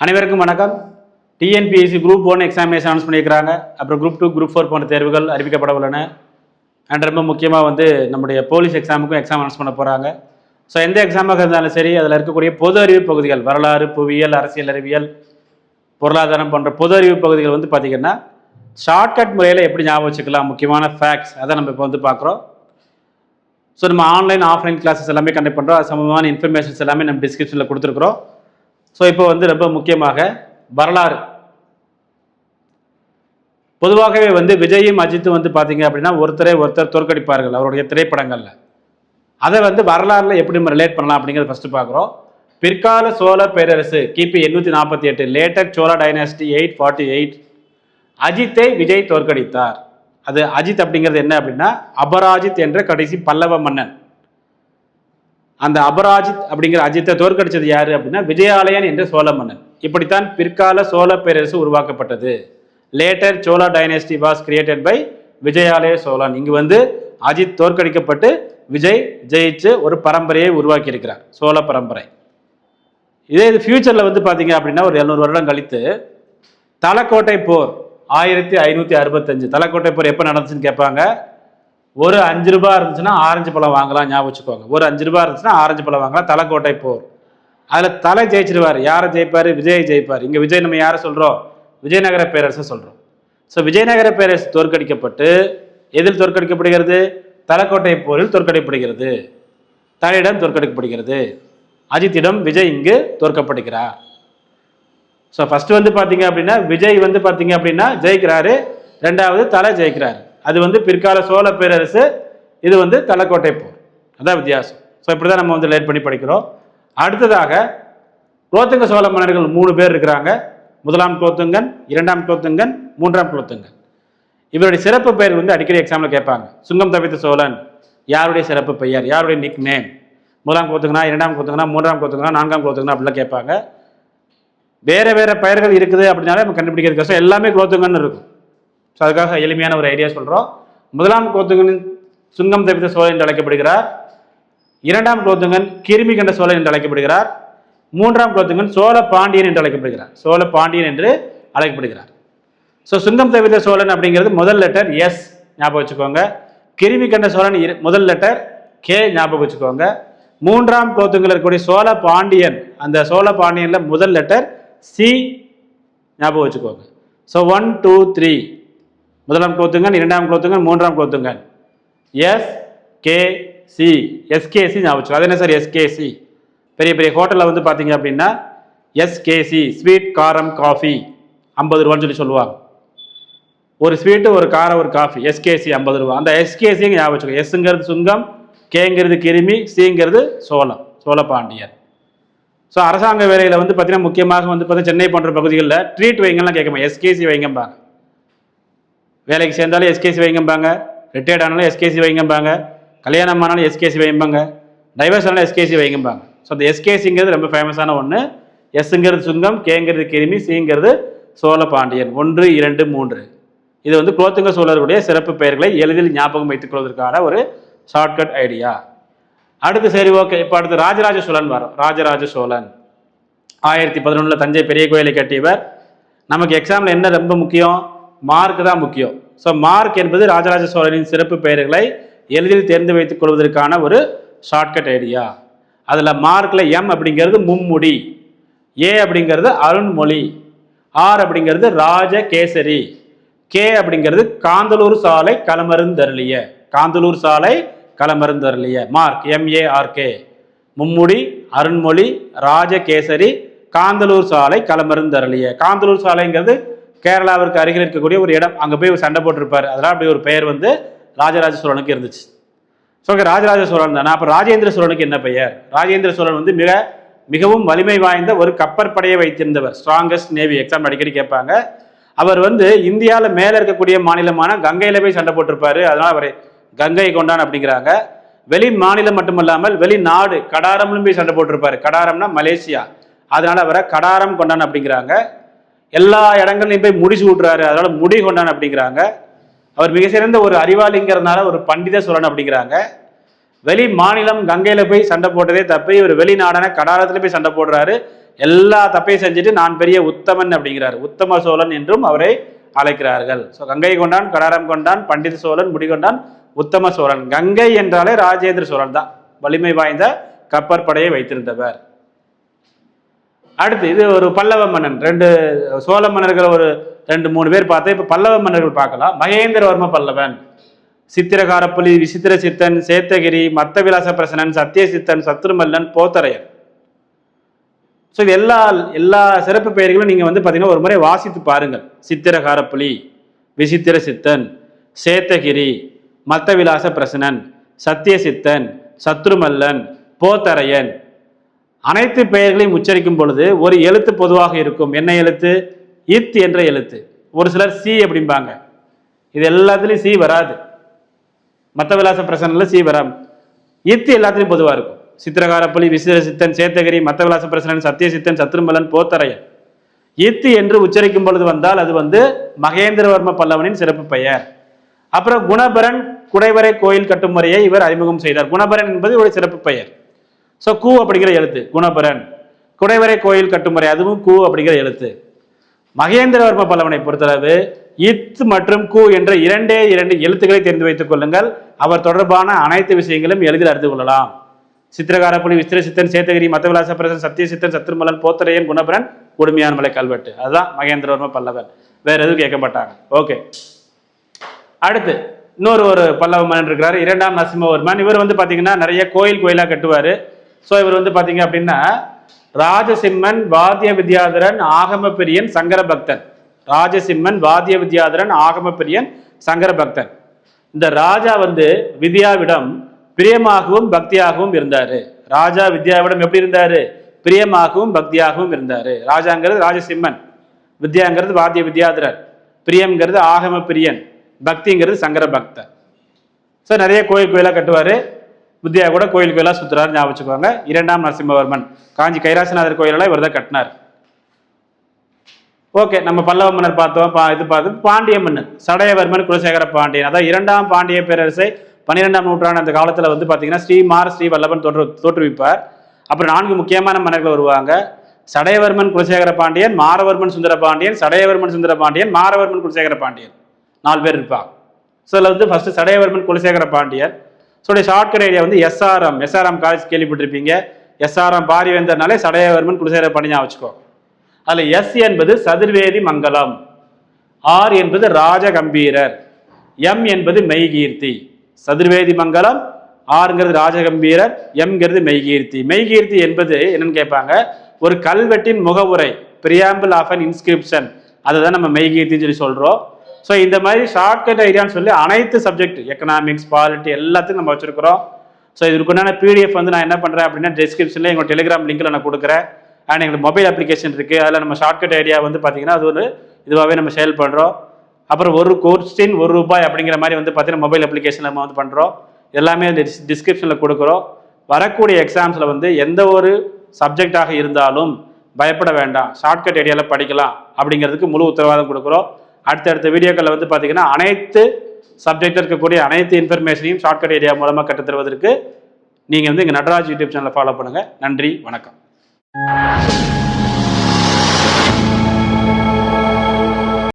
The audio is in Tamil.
அனைவருக்கும் வணக்கம். டிஎன்பிஎஸ்சி குரூப் 1 எக்ஸாமினேஷன் அனௌன்ஸ் பண்ணியிருக்கிறாங்க. அப்புறம் குரூப் 2 குரூப் 4 போன்ற தேர்வுகள் அறிவிக்கப்பட உள்ளன. அண்ட் ரொம்ப முக்கியமாக நம்முடைய போலீஸ் எக்ஸாமுக்கும் எக்ஸாம் அனௌன்ஸ் பண்ண போகிறாங்க. ஸோ எந்த எக்ஸாமாக இருந்தாலும் சரி, அதில் இருக்கக்கூடிய பொது அறிவு பகுதிகள், வரலாறு, புவியியல், அரசியல் அறிவியல், பொருளாதாரம் போன்ற பொது அறிவு பகுதிகள் பார்த்திங்கன்னா ஷார்ட்கட் முறையில் எப்படி ஞாபகம் வச்சுக்கலாம், முக்கியமான ஃபேக்ட்ஸ் அதை நம்ம இப்போ பார்க்குறோம். ஸோ நம்ம ஆன்லைன் ஆஃப்லைன் கிளாஸஸ் எல்லாமே கண்டக்ட் பண்ணுறோம். அது சம்பந்தமான இன்ஃபர்மேஷன்ஸ் எல்லாமே நம்ம டிஸ்கிரிப்ஷனில் கொடுத்துருக்குறோம். ஸோ இப்போ ரொம்ப முக்கியமாக வரலாறு. பொதுவாகவே விஜயும் அஜித்தும் பார்த்தீங்க அப்படின்னா ஒருத்தர் தோற்கடிப்பார்கள் அவருடைய திரைப்படங்களில். அதை வரலாறுல எப்படி நம்ம ரிலேட் பண்ணலாம் அப்படிங்கிறத ஃபர்ஸ்ட் பார்க்குறோம். பிற்கால சோழ பேரரசு கிபி 848, லேட்டர் சோழா டைனாஸ்டி 848, அஜித்தை விஜய் தோற்கடித்தார். அது அஜித் அப்படிங்கிறது என்ன அப்படின்னா அபராஜித் என்ற கடைசி பல்லவ மன்னன். அந்த அபராஜித் அப்படிங்கிற அஜித்தை தோற்கடிச்சது யாரு அப்படின்னா விஜயாலயன் என்ற சோழ மன்னன். இப்படித்தான் பிற்கால சோழ பேரரசு உருவாக்கப்பட்டது. Later Chola dynasty was created by Vijayalaya Cholan. இங்கு அஜித் தோற்கடிக்கப்பட்டு விஜய் ஜெயிச்சு ஒரு பரம்பரையை உருவாக்கி இருக்கிறார், சோழ பரம்பரை. இதே இது ஃபியூச்சர்ல பாத்தீங்க அப்படின்னா ஒரு 700 வருடம் கழித்து தலக்கோட்டை போர் 1565. தலக்கோட்டை போர் எப்போ நடந்துச்சுன்னு கேட்பாங்க. ஒரு 5 ரூபாய் இருந்துச்சுன்னா ஆரஞ்சு பழம் வாங்கலாம், ஞாபகம் வச்சுக்கோங்க. ஒரு 5 ரூபாய் இருந்துச்சுன்னா ஆரஞ்சு பழம் வாங்கலாம். தலக்கோட்டை போர், அதில் தலை ஜெயிச்சிருவார். யாரை ஜெயிப்பார்? விஜய் ஜெயிப்பார். இங்கே விஜய் நம்ம யாரை சொல்கிறோம்? விஜயநகர பேரரசை சொல்கிறோம். ஸோ விஜயநகர பேரரசு தோற்கடிக்கப்பட்டு எதில் தோற்கடிக்கப்படுகிறது? தலக்கோட்டை போரில் தோற்கடிக்கப்படுகிறது. தலையிடம் தோற்கடிக்கப்படுகிறது. அஜித்திடம் விஜய் இங்கு தோற்கப்படுகிறார். ஸோ ஃபர்ஸ்ட் பார்த்தீங்க அப்படின்னா விஜய் பார்த்தீங்க அப்படின்னா ஜெயிக்கிறாரு, ரெண்டாவது தலை ஜெயிக்கிறாரு. அது பிற்கால சோழ பேரரசு, இது தலக்கோட்டை போர். அதான் வித்தியாசம். ஸோ இப்படிதான் நம்ம லேட் பண்ணி படிக்கிறோம். அடுத்ததாக குலோத்துங்க சோழ மன்னர்கள் 3 பேர் இருக்கிறாங்க. முதலாம் குலோத்துங்கன், இரண்டாம் குலோத்துங்கன், மூன்றாம் குலோத்துங்கன். இவருடைய சிறப்பு பெயர் அடிக்கடி எக்ஸாம்ல கேட்பாங்க. சுங்கம் தவித்த சோழன் யாருடைய சிறப்பு பெயர், யாருடைய நிக் நேம்? முதலாம் குலோத்துங்கனா, இரண்டாம் குலோத்துங்கனா, மூன்றாம் குலோத்துங்கனா, நான்காம் குலோத்துங்கனா அப்படிலாம் கேட்பாங்க. வேற வேற பெயர்கள் இருக்குது அப்படின்னாலே நம்ம கண்டுபிடிக்கிறது கஷ்டம். எல்லாமே குலோத்துங்கன்னு இருக்கும். ஸோ அதுக்காக எளிமையான ஒரு ஐடியா சொல்கிறோம். முதலாம் குலோத்துங்கன் சுங்கம் தவித்த சோழன் என்று அழைக்கப்படுகிறார். இரண்டாம் குலோத்துங்கன் கிருமி கண்ட சோழன் என்று அழைக்கப்படுகிறார். மூன்றாம் குலோத்துங்கன் சோழ பாண்டியன் என்று அழைக்கப்படுகிறார். சோழ பாண்டியன் என்று அழைக்கப்படுகிறார். ஸோ சுங்கம் தவித்த சோழன் அப்படிங்கிறது முதல் லெட்டர் எஸ், ஞாபகம் வச்சுக்கோங்க. கிருமி கண்ட சோழன் முதல் லெட்டர் கே, ஞாபகம் வச்சுக்கோங்க. மூன்றாம் குலோத்துங்கன் இருக்கக்கூடிய சோழ பாண்டியன், அந்த சோழ பாண்டியன்ல முதல் லெட்டர் சி, ஞாபகம் வச்சுக்கோங்க. ஸோ 1 2 3 முதலாம் குலோத்துங்கன், இரண்டாம் குலோத்துங்கன், மூன்றாம் Kulothungan. S K C, SKC ஞாபகம் வச்சுக்கோ. அது என்ன சார் எஸ்கேசி? பெரிய பெரிய ஹோட்டலில் பார்த்தீங்க அப்படின்னா எஸ்கேசி, ஸ்வீட் காரம் காஃபி 50 ரூபான்னு சொல்லுவாங்க. ஒரு ஸ்வீட்டு, ஒரு காரம், ஒரு காஃபி, எஸ்கேசி 50 ரூபா. அந்த எஸ்கேசி ஞாபகம் வச்சுக்கோ. எஸ்ங்கிறது சுங்கம், கேங்கிறது கிருமி, சிங்கிறது சோழம், சோழ பாண்டியர். ஸோ அரசாங்க வேலையில் பார்த்தீங்கன்னா முக்கியமாக பார்த்தீங்கன்னா சென்னை போன்ற பகுதிகளில் ட்ரீட் வைங்கலாம் கேட்கணும். எஸ்கேசி வைங்கம்பாங்க. வேலைக்கு சேர்ந்தாலும் எஸ்கேசி வைங்கம்பாங்க, ரிட்டையர்ட் ஆனாலும் எஸ்கேசி வைங்கம்பாங்க, கல்யாணம் ஆனாலும் எஸ்கேசி வைங்கம்பாங்க, டைவர்ஸ் ஆனாலும் எஸ்கேசி வைங்கம்பாங்க. ஸோ அந்த எஸ்கேசிங்கிறது ரொம்ப ஃபேமஸான ஒன்று. எஸ்ங்கிறது சுங்கம், கேங்கிறது கிருமி, சிங்கிறது சோழ பாண்டியன். 1 2 3 இது குலோத்துங்க சோழருடைய சிறப்பு பெயர்களை எளிதில் ஞாபகம் வைத்துக் கொள்வதற்கான ஒரு ஷார்ட்கட் ஐடியா. அடுத்து சரி ஓகே, இப்போ அடுத்து ராஜராஜ சோழன் வரும். ராஜராஜ சோழன் 1011 தஞ்சை பெரிய கோயிலை கட்டியவர். நமக்கு எக்ஸாம்ல என்ன ரொம்ப முக்கியம்? மார்க் தான் முக்கியம். ஸோ மார்க் என்பது ராஜராஜ சோழனின் சிறப்பு பெயர்களை எளிதில் தெரிந்து வைத்துக் கொள்வதற்கான ஒரு ஷார்ட்கட் ஐடியா. அதில் மார்க்ல எம் அப்படிங்கிறது மும்முடி, ஏ அப்படிங்கிறது அருண்மொழி, ஆர் அப்படிங்கிறது ராஜகேசரி, கே அப்படிங்கிறது காந்தலூர் சாலை களமருந்தருளிய, காந்தலூர் சாலை களமருந்தருளிய. மார்க் MARK, மும்முடி, அருண்மொழி, ராஜகேசரி, காந்தலூர் சாலை களமருந்தருளிய. காந்தலூர் சாலைங்கிறது கேரளாவிற்கு அருகில் இருக்கக்கூடிய ஒரு இடம். அங்கே போய் சண்டை போட்டிருப்பாரு. அதெல்லாம் அப்படி ஒரு பெயர் ராஜராஜ சோழனுக்கு இருந்துச்சு. ஸோ ராஜராஜ சோழன் தானே. அப்போ ராஜேந்திர சோழனுக்கு என்ன பெயர்? ராஜேந்திர சோழன் மிகவும் வலிமை வாய்ந்த ஒரு கப்பற்படையை வைத்திருந்தவர். Strongest navy. எக்ஸாம் அடிக்கடி கேட்பாங்க. அவர் இந்தியாவில் மேலே இருக்கக்கூடிய மாநிலமான கங்கையில போய் சண்டை போட்டிருப்பாரு. அதனால அவரை கங்கை கொண்டான் அப்படிங்கிறாங்க. வெளி மாநிலம் மட்டுமல்லாமல் வெளிநாடு கடாரம்லும் போய் சண்டை போட்டிருப்பாரு. கடாரம்னா மலேசியா, அதனால அவரை கடாரம் கொண்டான் அப்படிங்கிறாங்க. எல்லா இடங்கள்லையும் போய் முடிச்சு விட்டுறாரு, அதனால முடி கொண்டான் அப்படிங்கிறாங்க. அவர் மிக சிறந்த ஒரு அறிவாளிங்கிறதுனால ஒரு பண்டித சோழன் அப்படிங்கிறாங்க. வெளி மாநிலம் கங்கையில போய் சண்டை போட்டதே தப்பு, இவர் வெளிநாடான கடாரத்துல போய் சண்டை போடுறாரு. எல்லா தப்பையும் செஞ்சுட்டு நான் பெரிய உத்தமன் அப்படிங்கிறார். உத்தம சோழன் என்றும் அவரை அழைக்கிறார்கள். ஸோ கங்கை கொண்டான், கடாரம் கொண்டான், பண்டித சோழன், முடிகொண்டான், உத்தம சோழன். கங்கை என்றாலே ராஜேந்திர சோழன் தான், வலிமை வாய்ந்த கப்பற்படையை வைத்திருந்தவர். அடுத்து இது ஒரு பல்லவ மன்னன். 2 சோழ மன்னர்கள் ஒரு 2-3 பேர் பார்த்தா. இப்ப பல்லவ மன்னர்கள் பார்க்கலாம். மகேந்திரவர்ம பல்லவன், சித்திரகாரப்புலி, விசித்திர சித்தன், சேத்தகிரி, மத்தவிலாச பிரசனன், சத்தியசித்தன், சத்ருமல்லன், போத்தரையன். ஸோ இது எல்லா சிறப்பு பெயர்களும் நீங்க வந்து பாத்தீங்கன்னா ஒரு முறை வாசித்து பாருங்கள். சித்திரகாரப்புலி, விசித்திர சித்தன், சேத்தகிரி, மத்தவிலாச பிரசனன், சத்தியசித்தன், சத்ருமல்லன், போத்தரையன். அனைத்து பெயர்களையும் உச்சரிக்கும் பொழுது ஒரு எழுத்து பொதுவாக இருக்கும். என்ன எழுத்து? இத் என்ற எழுத்து. ஒரு சிலர் சி அப்படிம்பாங்க. இது எல்லாத்துலயும் சி வராது. மத்தவிலாச பிரசனன்ல சி வராது. இத் எல்லாத்துலயும் பொதுவா இருக்கும். சித்திரகாரப்புலி, விசித்திர சித்தன், சேத்தகிரி, மத்தவிலாச பிரசனன், சத்தியசித்தன், சத்ருமல்லன், போத்தரையன். இத்து என்று உச்சரிக்கும் பொழுது வந்தால் அது வந்து மகேந்திரவர்ம பல்லவனின் சிறப்பு பெயர். அப்புறம் குணபரன் குடைவரை கோயில் கட்டும் முறையை இவர் அறிமுகம் செய்தார். குணபரன் என்பது ஒரு சிறப்பு பெயர். ஸோ கூ அப்படிங்கிற எழுத்து குணபரன். குடைவரை கோயில் கட்டும் முறை அதுவும் கூ அப்படிங்கிற எழுத்து. மகேந்திரவர்ம பல்லவனை பொறுத்தளவு இத் மற்றும் கு என்ற 2 எழுத்துக்களை தெரிந்து வைத்துக் கொள்ளுங்கள். அவர் தொடர்பான அனைத்து விஷயங்களும் எளிதில் அறிந்து கொள்ளலாம். சித்திரகாரப்புலி, விசித்திர சித்தன், சேத்தகிரி, மத்தவிலாச பிரசன், சத்தியசித்தன், சத்ருமல்லன், போத்தரையன், குணபரன், கொடுமையான மலை கல்வெட்டு. அதுதான் மகேந்திரவர்ம பல்லவன். வேற எதுவும் கேட்கப்பட்டாங்க. ஓகே, அடுத்து இன்னொரு பல்லவ மன்னன் இருக்கிறாரு, 2ஆம் நரசிம்மவர்மன். இவர் வந்து பாத்தீங்கன்னா நிறைய கோயிலா கட்டுவாரு. ஸோ இவர் வந்து பாத்தீங்க அப்படின்னா ராஜசிம்மன், வாத்திய வித்யாதரன், ஆகம பிரியன், சங்கர பக்தன். ராஜசிம்மன், வாத்திய வித்யாதரன், ஆகம பிரியன், சங்கர பக்தன். இந்த ராஜா வந்து வித்யாவிடம் பிரியமாகவும் பக்தியாகவும் இருந்தாரு. ராஜா வித்யாவிடம் எப்படி இருந்தாரு? பிரியமாகவும் பக்தியாகவும் இருந்தாரு. ராஜாங்கிறது ராஜசிம்மன், வித்யாங்கிறது வாத்திய வித்யாதரன், பிரியம்ங்கிறது ஆகம பிரியன், பக்திங்கிறது சங்கர பக்தன். ஸோ நிறைய கோயிலா கட்டுவாரு. வித்யா கூட கோயிலா சுத்துறாரு, ஞாபகம் வச்சுக்கோங்க. 2ஆம் நரசிம்மவர்மன் காஞ்சி கைலாசநாதர் கோயிலெல்லாம் இவர் தான் கட்டினார். ஓகே, நம்ம பல்லவ மன்னர் பார்த்தோம். இது பார்த்து பாண்டிய மன்னர் சடையவர்மன் குலசேகர பாண்டியன். அதாவது 2ஆம் பாண்டிய பேரரசை 12ஆம் நூற்றாண்டு அந்த காலத்துல வந்து பாத்தீங்கன்னா ஸ்ரீ வல்லபன் தோற்றுவிப்பார். அப்புறம் 4 முக்கியமான மன்னர்கள் வருவாங்க. சடையவர்மன் குலசேகர பாண்டியன், மாரவர்மன் சுந்தர பாண்டியன், சடையவர்மன் சுந்தர பாண்டியன், மாரவர்மன் குலசேகர பாண்டியன். 4 பேர் இருப்பாங்க. ஸோ அதில் வந்து first Sadayavarman Kulasekara Pandian. So shortcut idea வந்து எஸ்ஆர்எம் காலேஜ் கேள்விப்பட்டிருப்பீங்க. எஸ்ஆர்எம் பாரிவேந்தர்னாலே சடையவர்மன் குலசேகர பாண்டியன் வச்சுக்கோ. அதுல எஸ் என்பது சதுர்வேதி மங்கலம், ஆர் என்பது ராஜகம்பீரர், எம் என்பது மெய்கீர்த்தி. சதுர்வேதி மங்கலம், ஆறுங்கிறது ராஜகம்பீரர், எம்ங்கிறது மெய்கீர்த்தி. மெய்கீர்த்தி என்பது என்னன்னு கேட்பாங்க, ஒரு கல்வெட்டின் முகவுரை, பிரியாம்பிள் ஆஃப் அன் இன்ஸ்கிரிப்ஷன், அதுதான் நம்ம மெய்கீர்த்தின்னு சொல்லி சொல்றோம். ஸோ இந்த மாதிரி ஷார்ட்கட் ஐடியான்னு சொல்லி அனைத்து சப்ஜெக்ட், எக்கனாமிக்ஸ், பாலிட்டி எல்லாத்தையும் நம்ம வச்சிருக்கிறோம். ஸோ இதுக்குண்டான பிடிஎஃப் வந்து நான் என்ன பண்றேன் அப்படின்னா டிஸ்கிரிப்ஷன்ல எங்களோட டெலிகிராம் லிங்க்ல நான் கொடுக்குறேன். அண்ட் எங்களுக்கு மொபைல் அப்ளிகேஷன் இருக்கு, அதில் நம்ம ஷார்ட்கட் ஐடியா வந்து பார்த்தீங்கன்னா அது ஒரு இதுவாகவே நம்ம சேல் பண்ணுறோம். அப்புறம் ஒரு கொஸ்டின் ₹1 அப்படிங்கிற மாதிரி வந்து பார்த்தீங்கன்னா மொபைல் அப்ளிகேஷன் நம்ம வந்து பண்ணுறோம். எல்லாமே அந்த டிஸ்கிரிப்ஷனில் கொடுக்குறோம். வரக்கூடிய எக்ஸாம்ஸில் வந்து எந்த ஒரு சப்ஜெக்டாக இருந்தாலும் பயப்பட வேண்டாம், ஷார்ட்கட் ஐடியாவில் படிக்கலாம் அப்படிங்கிறதுக்கு முழு உத்தரவாதம் கொடுக்குறோம். அடுத்தடுத்த வீடியோக்களில் வந்து பார்த்தீங்கன்னா அனைத்து சப்ஜெக்டில் இருக்கக்கூடிய அனைத்து இன்ஃபர்மேஷனையும் ஷார்ட்கட் ஐடியா மூலமாக கற்றுத்தருவதற்கு நீங்கள் வந்து எங்கள் நடராஜ் யூடியூப் சேனலை ஃபாலோ பண்ணுங்கள். நன்றி, வணக்கம்.